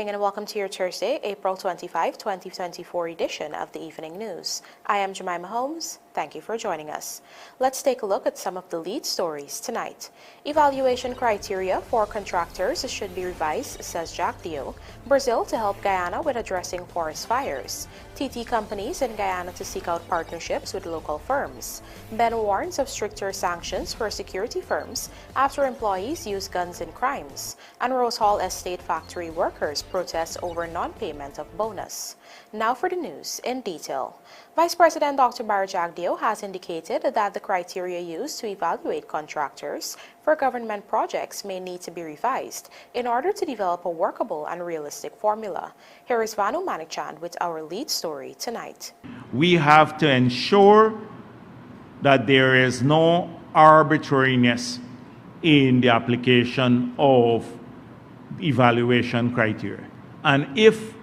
evening and welcome to your Thursday, April 25, 2024 edition of the Evening News. I am Jemima Holmes. Thank you for joining us. Let's take a look at some of the lead stories tonight. Evaluation criteria for contractors should be revised, says JAGDEO. Brazil to help Guyana with addressing forest fires. TT companies in Guyana to seek out partnerships with local firms. BENN warns of stricter sanctions for security firms after employees use guns in crimes. And ROSEHALL estate factory workers protest over non-payment of bonus. Now for the news in detail. Vice President Dr. JAGDEO has indicated that the criteria used to evaluate contractors for government projects may need to be revised in order to develop a workable and realistic formula. Here is Vanu Manikchand with our lead story tonight. We have to ensure that there is no arbitrariness in the application of evaluation criteria. And if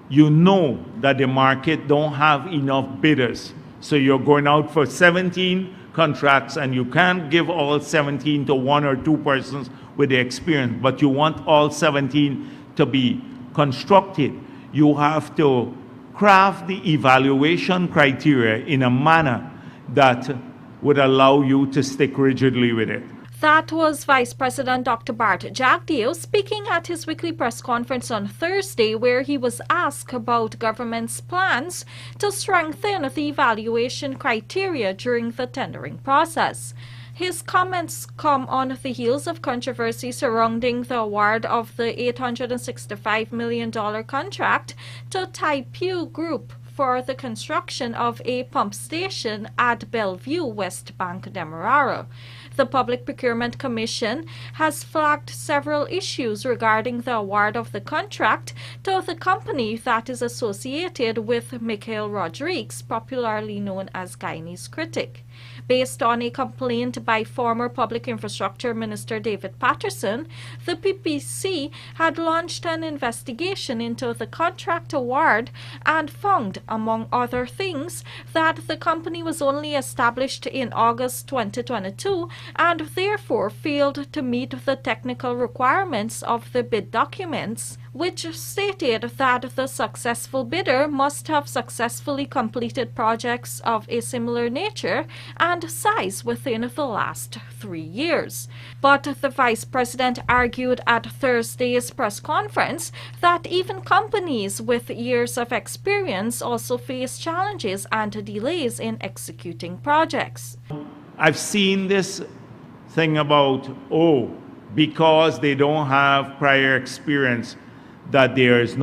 you know that the market don't have enough bidders, so you're going out for 17 contracts and you can't give all 17 to one or two persons with the experience, but you want all 17 to be constructed, you have to craft the evaluation criteria in a manner that would allow you to stick rigidly with it. That was Vice President Dr. JAGDEO speaking at his weekly press conference on Thursday, where he was asked about government's plans to strengthen the evaluation criteria during the tendering process. His comments come on the heels of controversy surrounding the award of the $865 million contract to Taipei Group for the construction of a pump station at Bellevue, West Bank, Demerara. The Public Procurement Commission has flagged several issues regarding the award of the contract to the company that is associated with Mikhail Rodriguez, popularly known as Guyanese critic. Based on a complaint by former Public Infrastructure Minister David Patterson, the PPC had launched an investigation into the contract award and found, among other things, that the company was only established in August 2022 and therefore failed to meet the technical requirements of the bid documents, which stated that the successful bidder must have successfully completed projects of a similar nature and size within the last 3 years. But the Vice President argued at Thursday's press conference that even companies with years of experience also face challenges and delays in executing projects. I've seen this thing about, because they don't have prior experience, that there is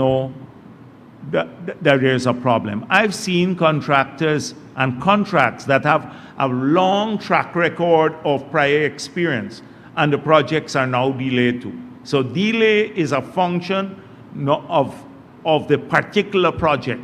a problem. I've seen contractors and contracts that have a long track record of prior experience and the projects are now delayed too. So delay is a function of the particular project,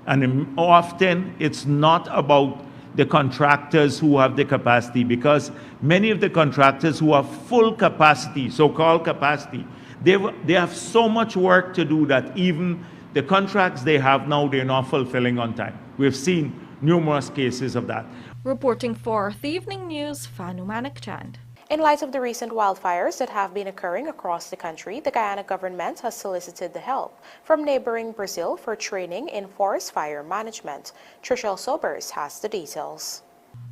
and often it's not about the contractors who have the capacity, because many of the contractors who have full capacity, so-called capacity, they have so much work to do that even the contracts they have now, they're not fulfilling on time. We've seen numerous cases of that. Reporting for the Evening News, Vanu Manikchand. In light of the recent wildfires that have been occurring across the country, the Guyana government has solicited the help from neighboring Brazil for training in forest fire management. Trishelle Sobers has the details.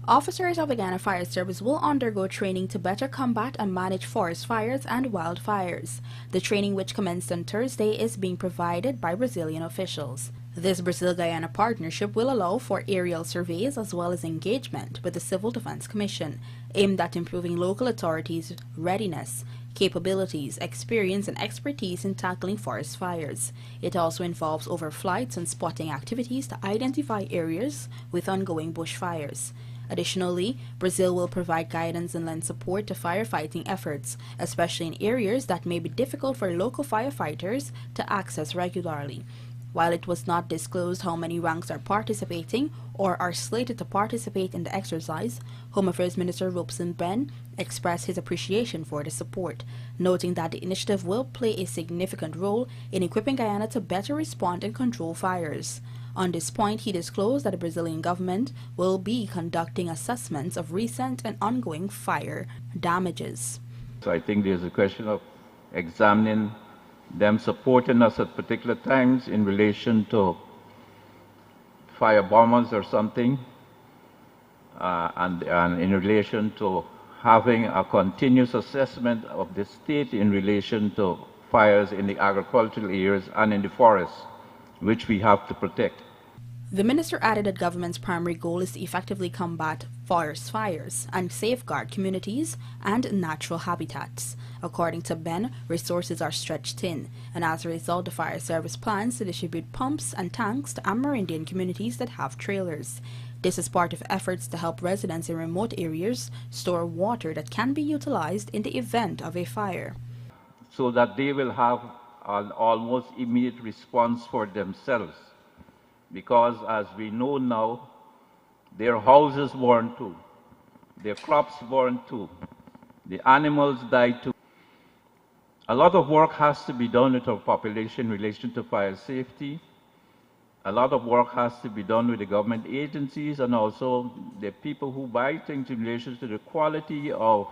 Officers of the Guyana Fire Service will undergo training to better combat and manage forest fires and wildfires. The training, which commenced on Thursday, is being provided by Brazilian officials. This Brazil-Guyana partnership will allow for aerial surveys as well as engagement with the Civil Defense Commission, aimed at improving local authorities' readiness, capabilities, experience, and expertise in tackling forest fires. It also involves overflights and spotting activities to identify areas with ongoing bushfires. Additionally, Brazil will provide guidance and lend support to firefighting efforts, especially in areas that may be difficult for local firefighters to access regularly. While it was not disclosed how many ranks are participating or are slated to participate in the exercise, Home Affairs Minister BENN expressed his appreciation for the support, noting that the initiative will play a significant role in equipping Guyana to better respond and control fires. On this point, he disclosed that the Brazilian government will be conducting assessments of recent and ongoing fire damages. So I think there's a question of examining them supporting us at particular times in relation to fire bombers or something, and in relation to having a continuous assessment of the state in relation to fires in the agricultural areas and in the forests, which we have to protect. The minister added that government's primary goal is to effectively combat forest fires and safeguard communities and natural habitats. According to BENN, resources are stretched thin, and as a result, the fire service plans to distribute pumps and tanks to Amerindian communities that have trailers. This is part of efforts to help residents in remote areas store water that can be utilized in the event of a fire, so that they will have an almost immediate response for themselves. Because as we know now, their houses burned too, their crops burned too, the animals died too. A lot of work has to be done with our population in relation to fire safety. A lot of work has to be done with the government agencies and also the people who buy things in relation to the quality of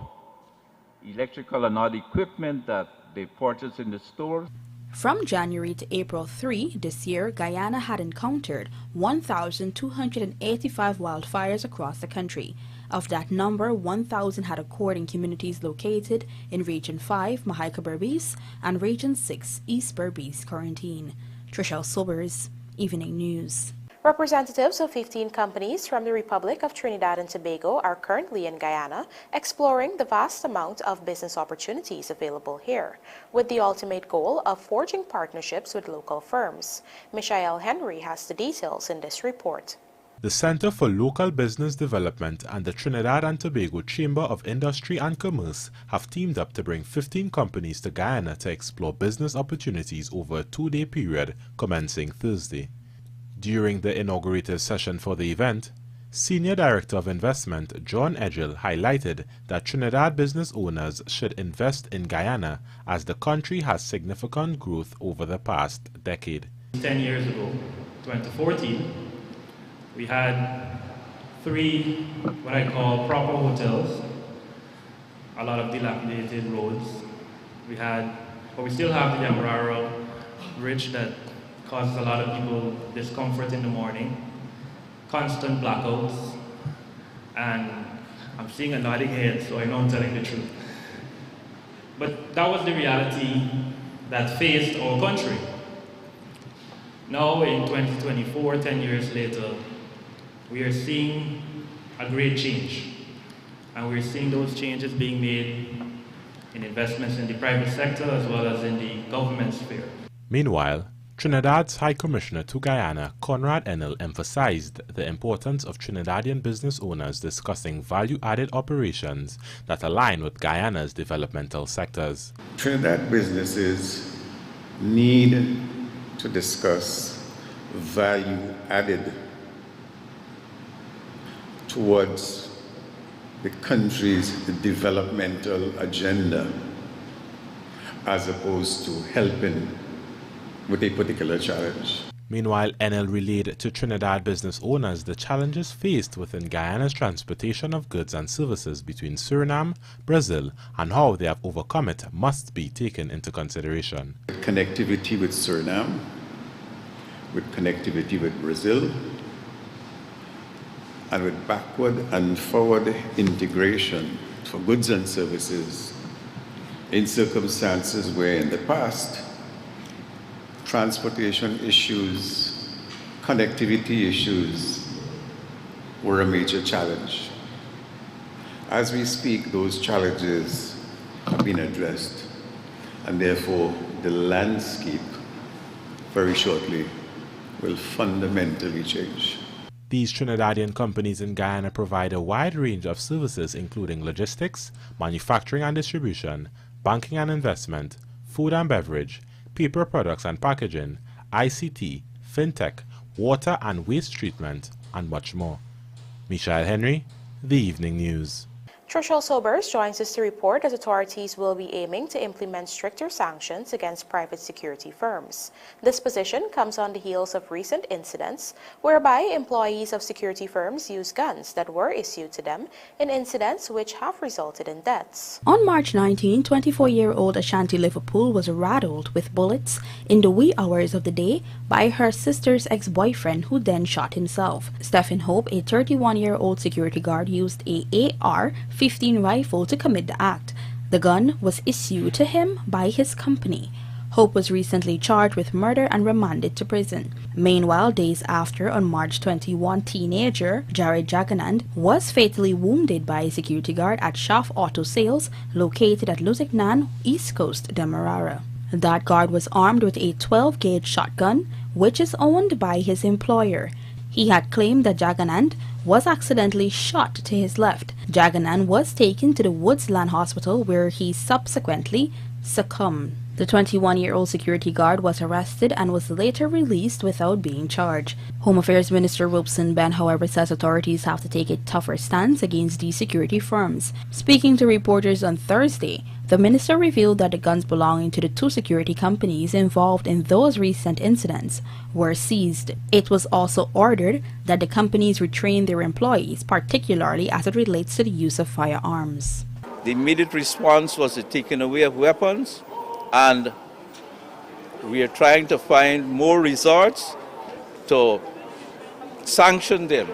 electrical and other equipment that they purchase in the stores. From January to April 3 this year, Guyana had encountered 1,285 wildfires across the country. Of that number, 1,000 had occurred in communities located in Region 5, Mahaica Berbice, and Region 6, East Berbice Quarantine. Trishelle Sobers, Evening News. Representatives of 15 companies from the Republic of Trinidad and Tobago are currently in Guyana exploring the vast amount of business opportunities available here, with the ultimate goal of forging partnerships with local firms. Michael Henry has the details in this report. The Center for Local Business Development and the Trinidad and Tobago Chamber of Industry and Commerce have teamed up to bring 15 companies to Guyana to explore business opportunities over a 2-day period commencing Thursday. During the inaugurative session for the event, Senior Director of Investment John Edgell highlighted that Trinidad business owners should invest in Guyana as the country has significant growth over the past decade. 10 years ago, 2014, we had 3 what I call proper hotels, a lot of dilapidated roads. We still have the Yamarara Bridge that causes a lot of people discomfort in the morning, constant blackouts, and I'm seeing a nodding head, so I know I'm telling the truth. But that was the reality that faced our country. Now in 2024, 10 years later, we are seeing a great change. And we're seeing those changes being made in investments in the private sector as well as in the government sphere. Meanwhile, Trinidad's High Commissioner to Guyana, Conrad Enel, emphasized the importance of Trinidadian business owners discussing value-added operations that align with Guyana's developmental sectors. Trinidad businesses need to discuss value-added towards the country's developmental agenda, as opposed to helping with a particular challenge. Meanwhile, Enel relayed to Trinidad business owners the challenges faced within Guyana's transportation of goods and services between Suriname, Brazil, and how they have overcome it must be taken into consideration. Connectivity with Suriname, with connectivity with Brazil, and with backward and forward integration for goods and services in circumstances where in the past transportation issues, connectivity issues were a major challenge. As we speak, those challenges have been addressed, and therefore the landscape very shortly will fundamentally change. These Trinidadian companies in Guyana provide a wide range of services including logistics, manufacturing and distribution, banking and investment, food and beverage, paper products and packaging, ICT, fintech, water and waste treatment, and much more. Michael Henry, The Evening News. Trishelle Sobers joins us to report that authorities will be aiming to implement stricter sanctions against private security firms. This position comes on the heels of recent incidents whereby employees of security firms use guns that were issued to them in incidents which have resulted in deaths. On March 19, 24-year-old Ashanti Liverpool was rattled with bullets in the wee hours of the day by her sister's ex-boyfriend, who then shot himself. Stephen Hope, a 31-year-old security guard, used a AR-15 rifle to commit the act. The gun was issued to him by his company. Hope was recently charged with murder and remanded to prison. Meanwhile, days after, on March 21, teenager Jared Jaganand was fatally wounded by a security guard at Shaft Auto Sales located at Lusignan, East Coast, Demerara. That guard was armed with a 12-gauge shotgun, which is owned by his employer. He had claimed that Jaganand was accidentally shot to his left. Jaganand was taken to the Woodsland Hospital, where he subsequently succumbed. The 21-year-old security guard was arrested and was later released without being charged. Home Affairs Minister BENN, however, says authorities have to take a tougher stance against these security firms. Speaking to reporters on Thursday, the minister revealed that the guns belonging to the two security companies involved in those recent incidents were seized. It was also ordered that the companies retrain their employees, particularly as it relates to the use of firearms. The immediate response was the taking away of weapons, and we are trying to find more resorts to sanction them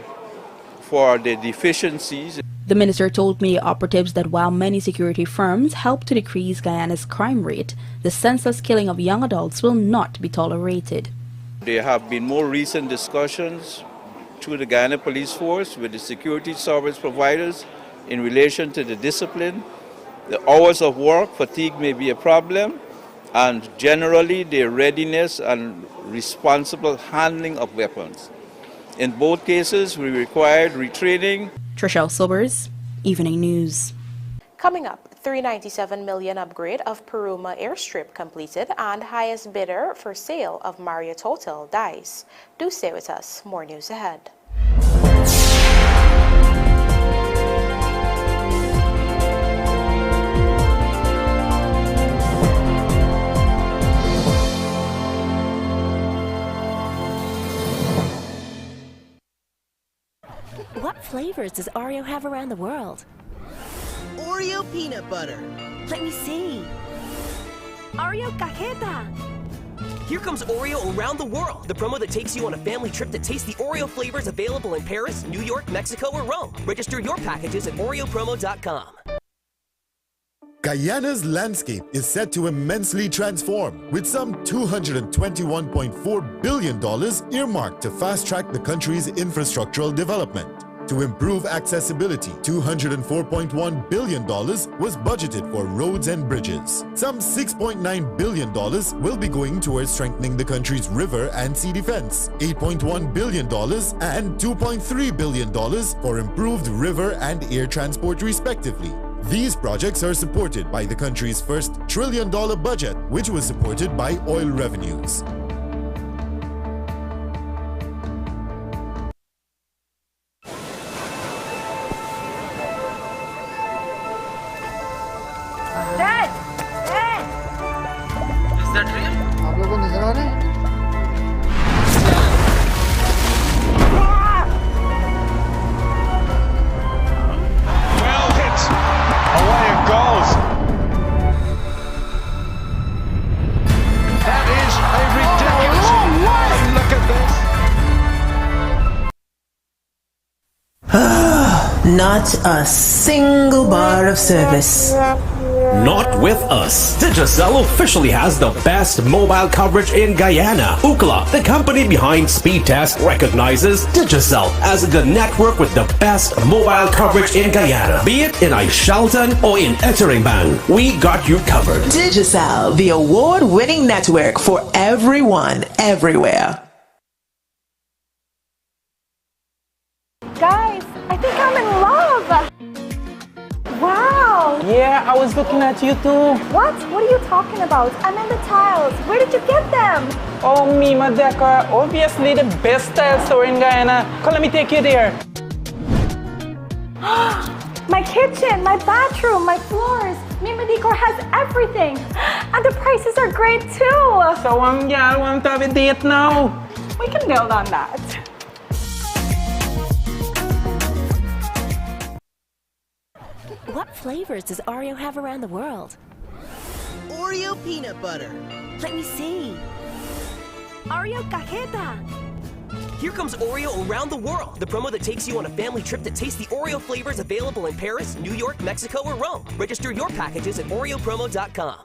for the deficiencies. The minister told media operatives that while many security firms help to decrease Guyana's crime rate, the senseless killing of young adults will not be tolerated. There have been more recent discussions through the Guyana Police Force with the security service providers in relation to the discipline. The hours of work, fatigue may be a problem, and generally their readiness and responsible handling of weapons. In both cases, we required retraining. Trishelle Sobers, Evening News. Coming up, $397 million upgrade of Pima Airstrip completed and highest bidder for sale of Marriott Hotel dies. Do stay with us. More news ahead. What flavors does Oreo have around the world? Oreo peanut butter. Let me see. Oreo cajeta. Here comes Oreo around the world, the promo that takes you on a family trip to taste the Oreo flavors available in Paris, New York, Mexico, or Rome. Register your packages at oreopromo.com. Guyana's landscape is set to immensely transform, with some $221.4 billion earmarked to fast-track the country's infrastructural development. To improve accessibility, $204.1 billion was budgeted for roads and bridges. Some $6.9 billion will be going towards strengthening the country's river and sea defense, $8.1 billion and $2.3 billion for improved river and air transport respectively. These projects are supported by the country's first $1 trillion budget, which was supported by oil revenues. Dad! Dad! Is that real? आप लोगों को नजर आ रहे हैं? Well hit. Away it goes. That is a ridiculous. Look at this. Not a single bar of service. Not with us. Digicel officially has the best mobile coverage in Guyana. Ookla, the company behind Speedtest, recognizes Digicel as the network with the best mobile coverage in Guyana. Be it in Aishalton or in Etteringban, we got you covered. Digicel, the award-winning network for everyone, everywhere. Guys, I think I'm in love! Wow! Yeah, I was looking at you too. What? What are you talking about? I'm in the tiles. Where did you get them? Oh, Mima Decor, obviously the best tile store in Guyana. Come, let me take you there. My My kitchen, my bathroom, my floors. Mima Decor has everything. And the prices are great too. So, yeah, want to have a date now? We can build on that. What flavors does Oreo have around the world? Oreo peanut butter. Let me see. Oreo cajeta. Here comes Oreo around the world, the promo that takes you on a family trip to taste the Oreo flavors available in Paris, New York, Mexico, or Rome. Register your packages at oreopromo.com.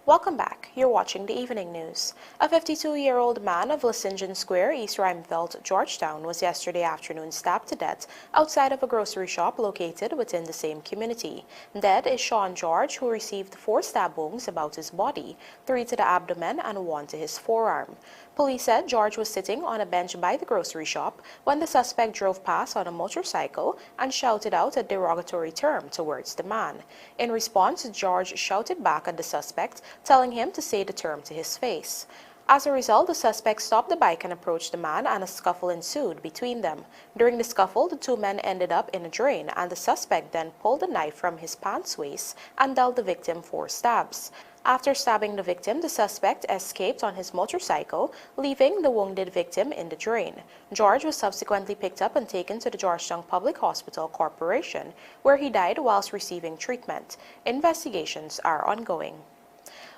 Welcome back. You're watching the evening news. A 52-year-old man of St. Square, East Rymeveld, Georgetown, was yesterday afternoon stabbed to death outside of a grocery shop located within the same community. Dead is Sean George, who received 4 stab wounds about his body, 3 to the abdomen and 1 to his forearm. Police said George was sitting on a bench by the grocery shop when the suspect drove past on a motorcycle and shouted out a derogatory term towards the man. In response, George shouted back at the suspect, telling him to say the term to his face. As a result, the suspect stopped the bike and approached the man, and a scuffle ensued between them. During the scuffle, the 2 men ended up in a drain, and the suspect then pulled a knife from his pants waist and dealt the victim 4 stabs. After stabbing the victim, the suspect escaped on his motorcycle, leaving the wounded victim in the drain. George was subsequently picked up and taken to the Georgetown Public Hospital Corporation, where he died whilst receiving treatment. Investigations are ongoing.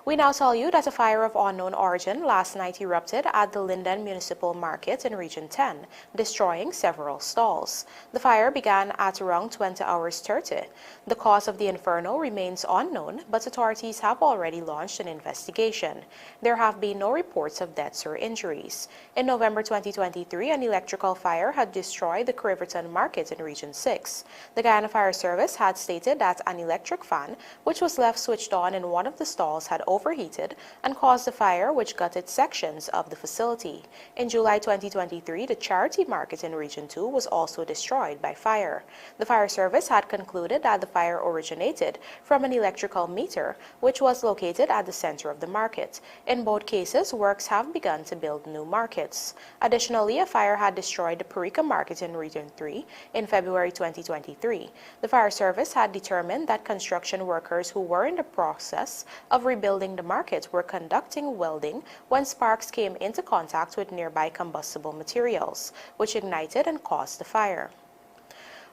We now tell you that a fire of unknown origin last night erupted at the Linden Municipal Market in Region 10, destroying several stalls. The fire began at around 20 hours 30. The cause of the inferno remains unknown, but authorities have already launched an investigation. There have been no reports of deaths or injuries. In November 2023, an electrical fire had destroyed the Criverton Market in Region 6. The Guyana Fire Service had stated that an electric fan, which was left switched on in one of the stalls, had overheated and caused a fire which gutted sections of the facility. In July 2023, the Charity Market in Region 2 was also destroyed by fire. The fire service had concluded that the fire originated from an electrical meter which was located at the center of the market. In both cases, works have begun to build new markets. Additionally, a fire had destroyed the Parika Market in Region 3 in February 2023. The fire service had determined that construction workers who were in the process of rebuilding the market were conducting welding when sparks came into contact with nearby combustible materials, which ignited and caused the fire.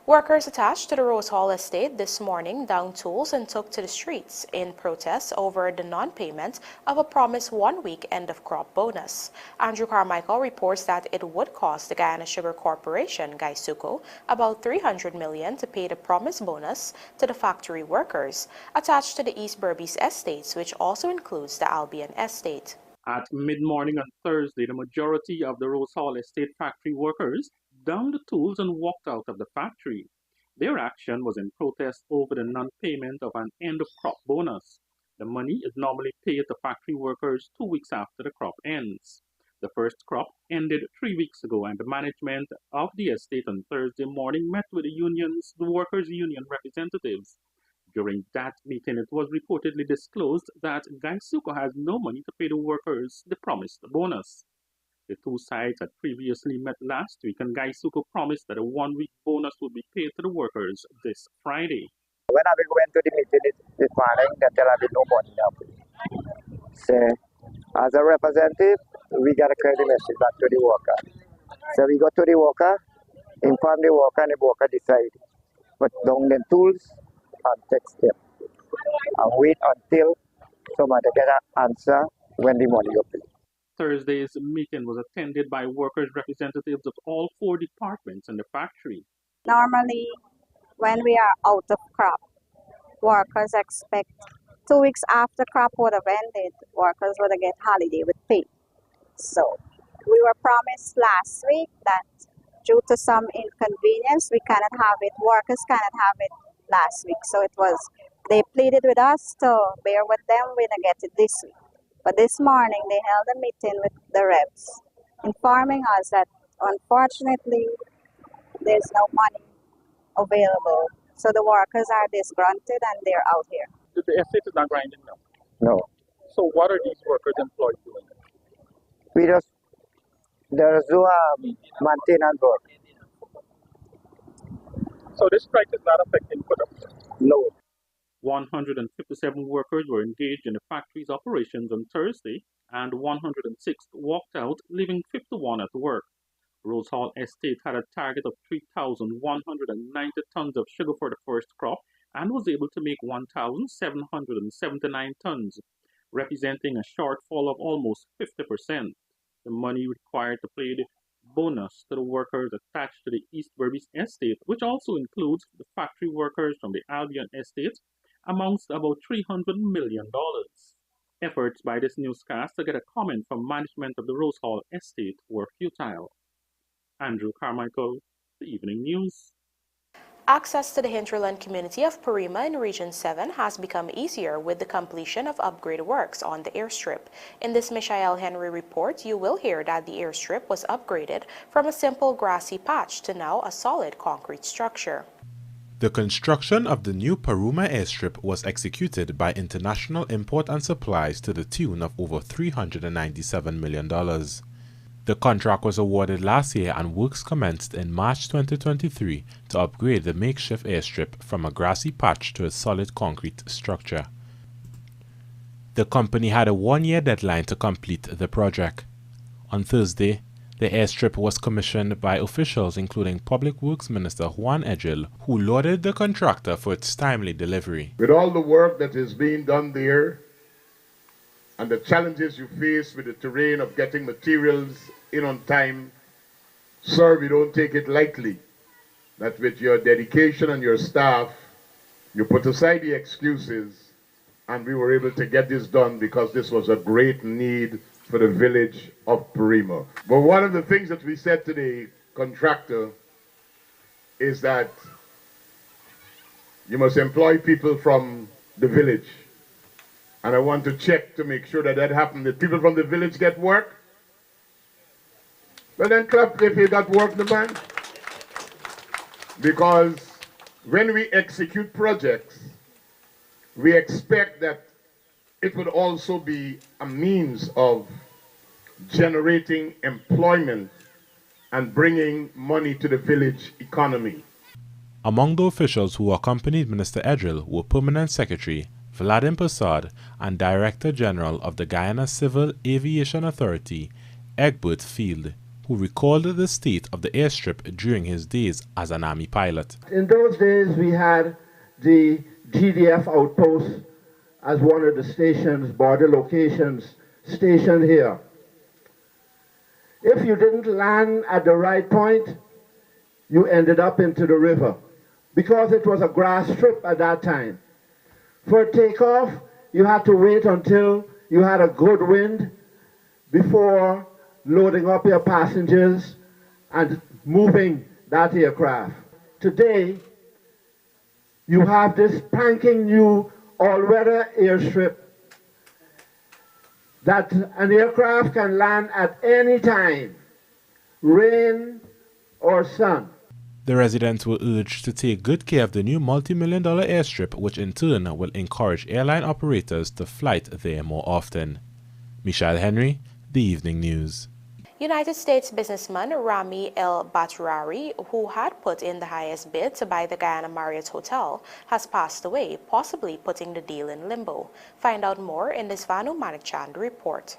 Workers attached to the Rosehall estate this morning downed tools and took to the streets in protest over the non-payment of a promised 1-week end-of-crop bonus. Andrew Carmichael reports that it would cost the Guyana Sugar Corporation, GuySuco, about $300 million to pay the promised bonus to the factory workers attached to the East Berbice estates, which also includes the Albion estate. At mid-morning on Thursday, the majority of the Rosehall estate factory workers downed the tools and walked out of the factory. Their action was in protest over the non-payment of an end-of-crop bonus. The money is normally paid to factory workers 2 weeks after the crop ends. The first crop ended 3 weeks ago, and the management of the estate on Thursday morning met with the workers' union representatives. During that meeting, it was reportedly disclosed that GuySuco has no money to pay the workers the promised bonus. The 2 sides had previously met last week, and GuySuco promised that a 1-week bonus would be paid to the workers this Friday. When I went to the meeting this morning, they tell me no money now. So, as a representative, we got to carry the message back to the worker. So we go to the worker, inform the worker, and the worker decide. Put down the tools and text them. And wait until somebody get an answer when the money is paid. Thursday's meeting was attended by workers' representatives of all 4 departments in the factory. Normally, when we are out of crop, workers expect 2 weeks after crop would have ended, workers would get holiday with pay. So, we were promised last week that due to some inconvenience, we cannot have it, workers cannot have it last week. So they pleaded with us to bear with them, we're going to get it this week. But this morning, they held a meeting with the reps, informing us that unfortunately, there's no money available. So the workers are disgruntled and they're out here. The estate is not grinding now. No. So what are these workers employed doing? We just, there's no maintenance work. So this strike is not affecting production? No. 157 workers were engaged in the factory's operations on Thursday, and 106 walked out, leaving 51 at work. Rosehall Estate had a target of 3,190 tons of sugar for the first crop and was able to make 1,779 tons, representing a shortfall of almost 50%. The money required to pay the bonus to the workers attached to the East Berbice Estate, which also includes the factory workers from the Albion Estate, amounts to about $300 million. Efforts by this newscast to get a comment from management of the Rosehall Estate were futile. Andrew Carmichael, The Evening News. Access to the hinterland community of Pima in Region 7 has become easier with the completion of upgrade works on the airstrip. In this Michael Henry report, you will hear that the airstrip was upgraded from a simple grassy patch to now a solid concrete structure. The construction of the new Pima airstrip was executed by International Import and Supplies to the tune of over $397 million. The contract was awarded last year and works commenced in March 2023 to upgrade the makeshift airstrip from a grassy patch to a solid concrete structure. The company had a one-year deadline to complete the project. On Thursday, the airstrip was commissioned by officials including Public Works Minister Juan Edgel, who lauded the contractor for its timely delivery. With all the work that is being done there and the challenges you face with the terrain of getting materials in on time, sir, we don't take it lightly that with your dedication and your staff, you put aside the excuses and we were able to get this done because this was a great need for the village of Pima. But one of the things that we said to the contractor is that you must employ people from the village. And I want to check to make sure that that happens. That people from the village get work. Well, then clap if you got work, the man. Because when we execute projects, we expect that it would also be a means of generating employment and bringing money to the village economy. Among the officials who accompanied Minister Edgel were Permanent Secretary Vladimir Prasad and Director General of the Guyana Civil Aviation Authority, Egbert Field, who recalled the state of the airstrip during his days as an Army pilot. In those days, we had the GDF outpost as one of the stations, border locations, stationed here. If you didn't land at the right point, you ended up into the river because it was a grass strip at that time. For takeoff, you had to wait until you had a good wind before loading up your passengers and moving that aircraft. Today, you have this spanking new all-weather airstrip that an aircraft can land at any time, rain or sun. The residents were urged to take good care of the new multi-million-dollar airstrip, which in turn will encourage airline operators to flight there more often. Michelle Henry, The Evening News. United States businessman Ramy ElBatra, who had put in the highest bid to buy the Guyana Marriott Hotel, has passed away, possibly putting the deal in limbo. Find out more in this Vanu Manikchand report.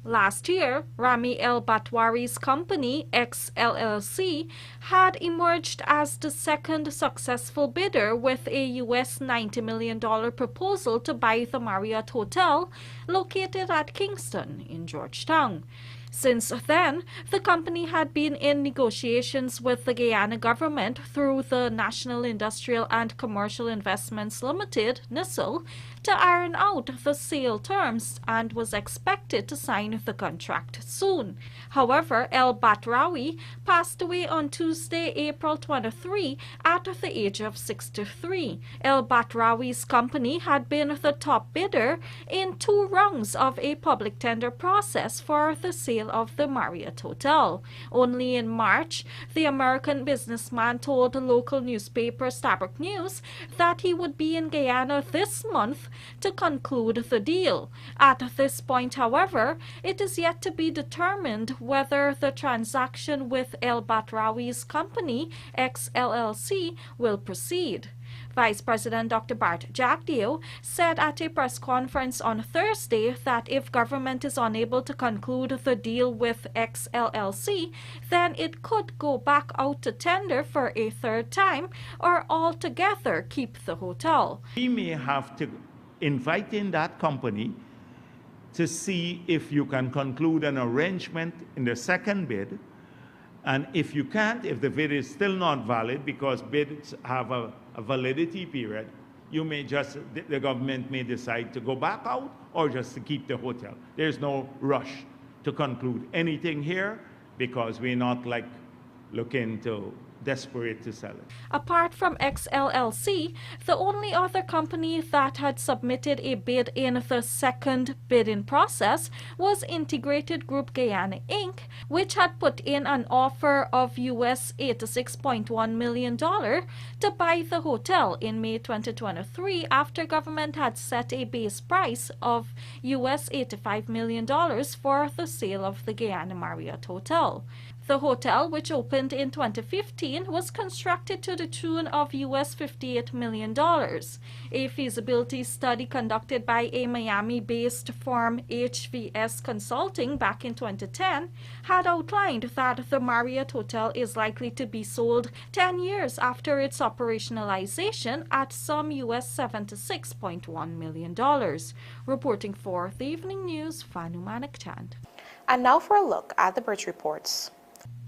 Last year, Ramy ElBatra's company, XLLC, had emerged as the second successful bidder with a US $90 million proposal to buy the Marriott Hotel located at Kingston in Georgetown. Since then, the company had been in negotiations with the Guyana government through the National Industrial and Commercial Investments Limited, NISL, to iron out the sale terms and was expected to sign the contract soon. However, ElBatra passed away on Tuesday, April 23, at the age of 63. ElBatra's company had been the top bidder in 2 rounds of a public tender process for the sale of the Marriott Hotel. Only in March, the American businessman told the local newspaper Stabroek News that he would be in Guyana this month to conclude the deal. At this point, however, it is yet to be determined whether the transaction with ElBatra's company, XLLC, will proceed. Vice President Dr. Bart JAGDEO said at a press conference on Thursday that if government is unable to conclude the deal with XLLC, then it could go back out to tender for a 3rd time or altogether keep the hotel. We may have to invite in that company to see if you can conclude an arrangement in the 2nd bid. And if you can't, if the bid is still not valid, because bids have a validity period, you may just, the government may decide to go back out or just to keep the hotel. There's no rush to conclude anything here because we're not looking to desperate to sell it. Apart from XLLC, the only other company that had submitted a bid in the 2nd bidding process was Integrated Group Guyana Inc., which had put in an offer of US $86.1 million to buy the hotel in May 2023 after government had set a base price of US $85 million for the sale of the Guyana Marriott Hotel. The hotel, which opened in 2015, was constructed to the tune of US $58 million. A feasibility study conducted by a Miami-based firm HVS Consulting back in 2010 had outlined that the Marriott Hotel is likely to be sold 10 years after its operationalization at some US $76.1 million. Reporting for the Evening News, Fanu Manakchand. And now for a look at the bridge reports.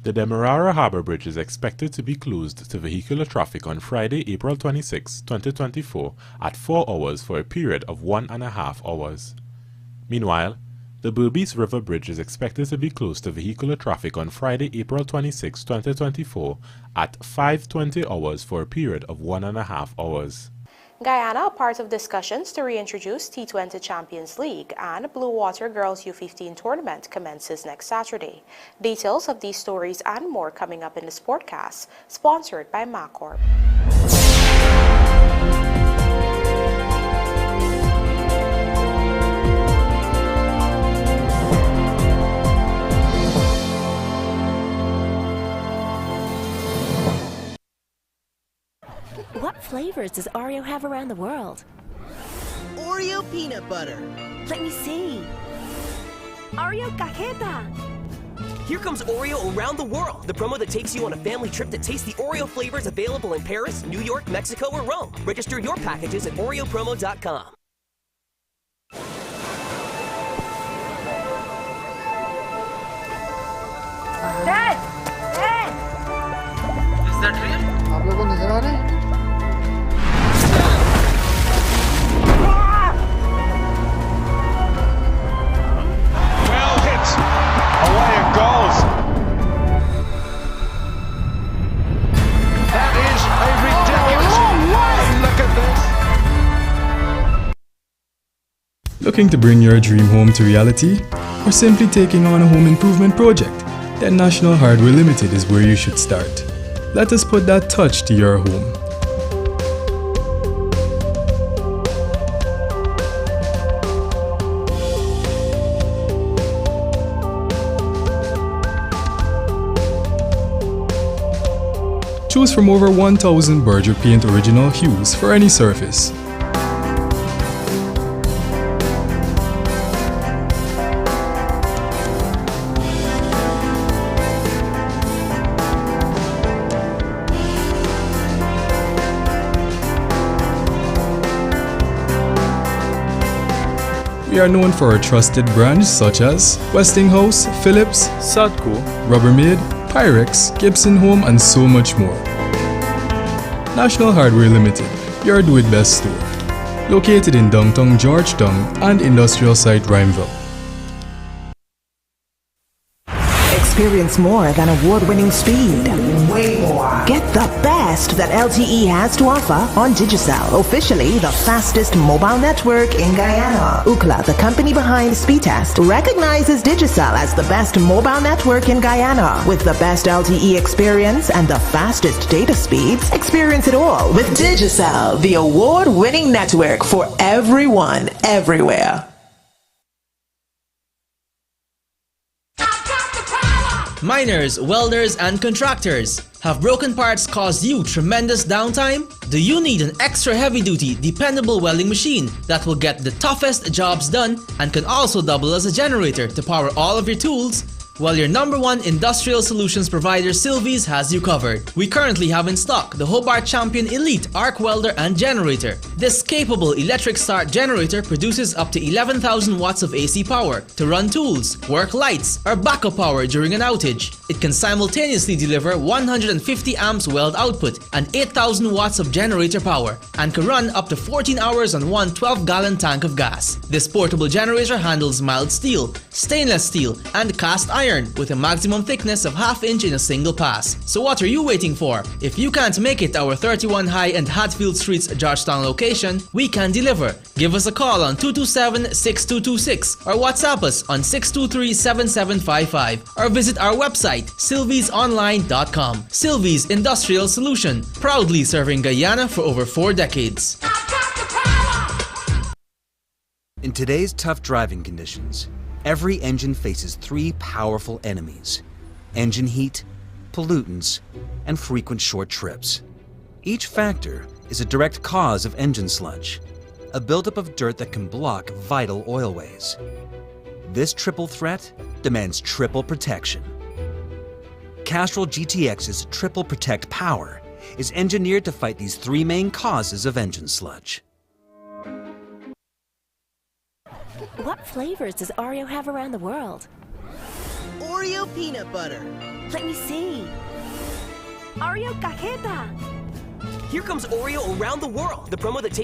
The Demerara Harbour Bridge is expected to be closed to vehicular traffic on Friday, April 26, 2024 at 4 hours for a period of 1.5 hours. Meanwhile, the Berbice River Bridge is expected to be closed to vehicular traffic on Friday, April 26, 2024 at 5:20 hours for a period of 1.5 hours. Guyana, a part of discussions to reintroduce T20 Champions League and Blue Water Girls U15 tournament commences next Saturday. Details of these stories and more coming up in the Sportcast, sponsored by Macorp. What flavors does Oreo have around the world? Oreo peanut butter. Let me see. Oreo cajeta. Here comes Oreo around the world, the promo that takes you on a family trip to taste the Oreo flavors available in Paris, New York, Mexico, or Rome. Register your packages at oreopromo.com. Dad! Dad! Is that real? आप लोगों को नजर आ रहे हैं? Well hit. Away it goes. That is a ridiculous. Look at this. Looking to bring your dream home to reality? Or simply taking on a home improvement project? Then National Hardware Limited is where you should start. Let us put that touch to your home. Choose from over 1,000 Berger Paint original hues for any surface. We are known for our trusted brands such as Westinghouse, Philips, Sadco, Rubbermaid, Pyrex, Gibson Home, and so much more. National Hardware Limited, your do-it-best store. located in downtown Georgetown and industrial site Rymeville. Experience more than award-winning speed. Way more. Get the best that LTE has to offer on Digicel, officially the fastest mobile network in Guyana. Ookla, the company behind Speedtest, recognizes Digicel as the best mobile network in Guyana. With the best LTE experience and the fastest data speeds, experience it all with Digicel, the award-winning network for everyone, everywhere. Miners, welders, and contractors. Have broken parts caused you tremendous downtime? Do you need an extra heavy-duty, dependable welding machine that will get the toughest jobs done and can also double as a generator to power all of your tools? Well, your #1 industrial solutions provider Sylvies has you covered. We currently have in stock the Hobart Champion Elite Arc Welder and Generator. This capable electric start generator produces up to 11,000 watts of AC power to run tools, work lights, or backup power during an outage. It can simultaneously deliver 150 amps weld output and 8,000 watts of generator power and can run up to 14 hours on one 12-gallon tank of gas. This portable generator handles mild steel, stainless steel, and cast iron with a maximum thickness of ½ inch in a single pass. So what are you waiting for? If you can't make it to our 31 High and Hatfield Streets Georgetown location, we can deliver. Give us a call on 227-6226 or WhatsApp us on 623-7755 or visit our website sylviesonline.com. Sylvies Industrial Solution, proudly serving Guyana for over 4 decades. In today's tough driving conditions, every engine faces 3 powerful enemies: engine heat, pollutants, and frequent short trips. Each factor is a direct cause of engine sludge, a buildup of dirt that can block vital oilways. This triple threat demands triple protection. Castrol GTX's Triple Protect Power is engineered to fight these 3 main causes of engine sludge. What flavors does Oreo have around the world? Oreo peanut butter. Let me see. Oreo cajeta. Here comes Oreo around the world, the promo that takes